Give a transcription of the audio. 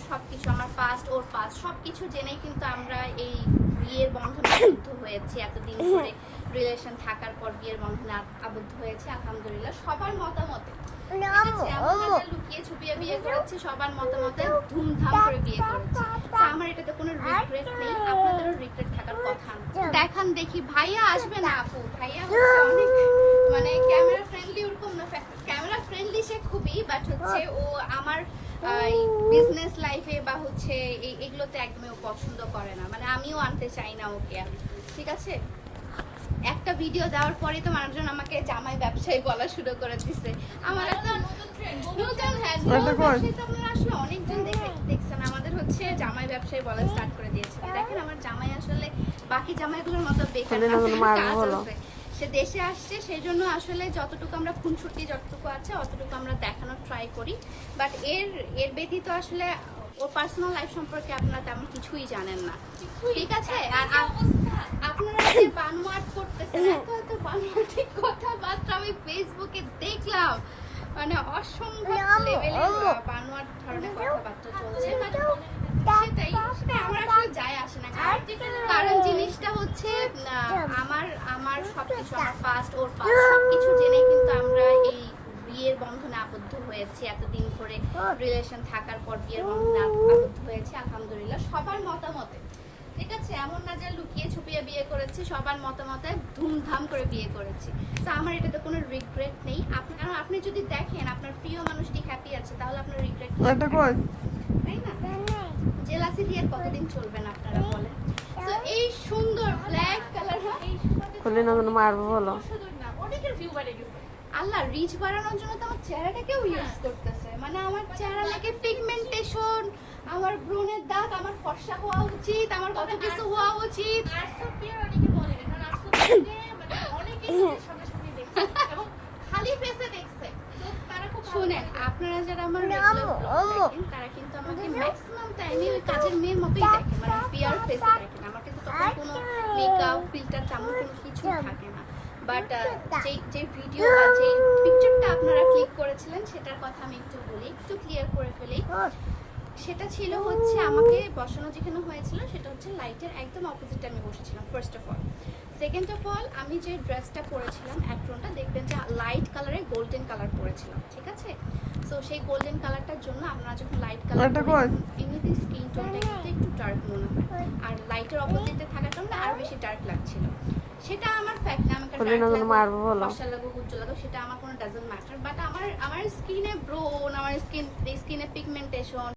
সবকিছু আমার পাস্ট ওর পাস্ট সবকিছু জেনেই কিন্তু আমরা এই বিয়ের বন্ধনে আবদ্ধ হয়েছি। এতদিন ধরে রিলেশন থাকার পর বিয়ের বন্ধনে আবদ্ধ হয়েছে আলহামদুলিল্লাহ। সবার মতামতে লুকিয়ে ছুপিয়ে বিয়ে করেছি, সবার মতামতে ধুমধাম করে বিয়ে করেছি। তো আমার এটাতে কোনো রিগ্রেট নেই, আপনাদেরও রিগ্রেট থাকার কথা না। দেখান দেখি ভাইয়া আসবে না আপু, ভাইয়া হচ্ছে অনেক মানে ক্যামেরা ফ্রেন্ডলি, ওরকম না, ক্যামেরা ফ্রেন্ডলি সে খুবই, বাট হচ্ছে ও আমার বিজনেস লাইফে বা হচ্ছে এগুলোতে একদমই ও পছন্দ করে না, মানে আমিও আনতে চাই না ওকে। ঠিক আছে, একটা ভিডিও দেওয়ার পরে তো মানুষজন আমাকে জামাই ব্যবসায়ী বলা শুরু করে দিছে। আমার একটা নতুন ব্যবসায়ী তো আপনারা আসলে অনেকজন দেখছেন, আমাদের হচ্ছে জামাই ব্যবসায়ী বলা স্টার্ট করে দিয়েছে। দেখেন আমার জামাই আসলে বাকি জামাইগুলোর মতো বেকার কাজ আছে, সে দেশে আসছে, সেই জন্য আসলে যতটুকু আমরা খুনসুটি যতটুকু আছে অতটুকু আমরা দেখানোর ট্রাই করি। বাট এর ব্যতীত আসলে ওর পার্সোনাল লাইফ সম্পর্কে আপনারা তেমন কিছুই জানেন না। ঠিক আছে, আর আপনারা যে বানোয়াট করতেছেন, এত বানোয়াটি কথাবার্তা আমি ফেসবুকে দেখলাম, মানে অসম্ভব লেভেলের বানোয়াট ধরনের কথাবার্তা চলছে। সেটাই আমার আসলে যায় আসে না, কারণ জিনিসটা হচ্ছে আমার সবকিছু আমার পাস্ট ওর পাস্ট সবকিছু জেনেই কিন্তু আমরা এই বিয়ের বন্ধনে আবদ্ধ হয়েছি। এতদিন ধরে রিলেশন থাকার পর বিয়ের বন্ধনে আবদ্ধ হয়েছে আলহামদুলিল্লাহ, সবার মতামতে। ঠিক আছে, এমন না যে লুকিয়ে ছুপিয়ে বিয়ে করেছি, সবার মতামতে ধুমধাম করে বিয়ে করেছি। তো আমার এটাতে কোনো রিগ্রেট নেই। আপনি যদি দেখেন আপনার প্রিয় মানুষটি হ্যাপি আছে, তাহলে আপনার রিগ্রেট তাই না? জেলাসি দিয়ে কতদিন চলবেন আপনারা বলেন? তো এই সুন্দর ব্ল্যাক কালার মারবো বলো, আল্লাহ রিচ বাড়ানোর জন্য তো আমার চেহারাটাকেও ইউজ করতেছে, মানে আমার চেহারা লাগে পিগমেন্টেশন, আমার ব্রণের দাগ, আমার ফর্সা হওয়া উচিত, আমার কত কিছু হওয়া উচিত। খালি ফেসে দেখছে। শুনেন, আপনারা যারা আমার দেখেন তারা কিন্তু আমাকে ম্যাক্সিমাম টাইমে ওই কাজের মেয়ের মতোই দেখেন, মানে পিয়ার ফেসে দেখেন। আমার কিন্তু তখন কোনো মেকআপ ফিল্টার তেমন কোনো কিছু থাকে না। বাট যে ভিডিও বা যে পিকচারটা আপনারা ক্লিক করেছিলেন সেটার কথা আমি একটু বলি, একটু ক্লিয়ার করে ফেলি। সেটা ছিল হচ্ছে আমাকে বসানো যেখানে হয়েছিল সেটা হচ্ছে লাইটের একদম অপোজিটে আমি বসেছিলাম first of all. Second of all আমি যে ড্রেসটা পরেছিলাম অ্যাপ্রনটা দেখবেন যে লাইট কালারে গোল্ডেন কালার পরেছিলাম। ঠিক আছে, সো সেই গোল্ডেন কালারটার জন্য আপনারা যখন লাইট কালার এমনিতে স্কিন টোনটা কিন্তু একটু ডার্ক মনে হয়, আর লাইটের অপোজিটে থাকার কারণে আরো বেশি ডার্ক লাগছিল। সেটা আমার ফ্যাক্ট না, আমাকে ফর্সা লাগুক উজ্জ্বল লাগুক সেটা আমার কোনো ডাজন্ট ম্যাটার। বাট আমার স্কিনে ব্রোন, আমার স্কিনে পিগমেন্টেশন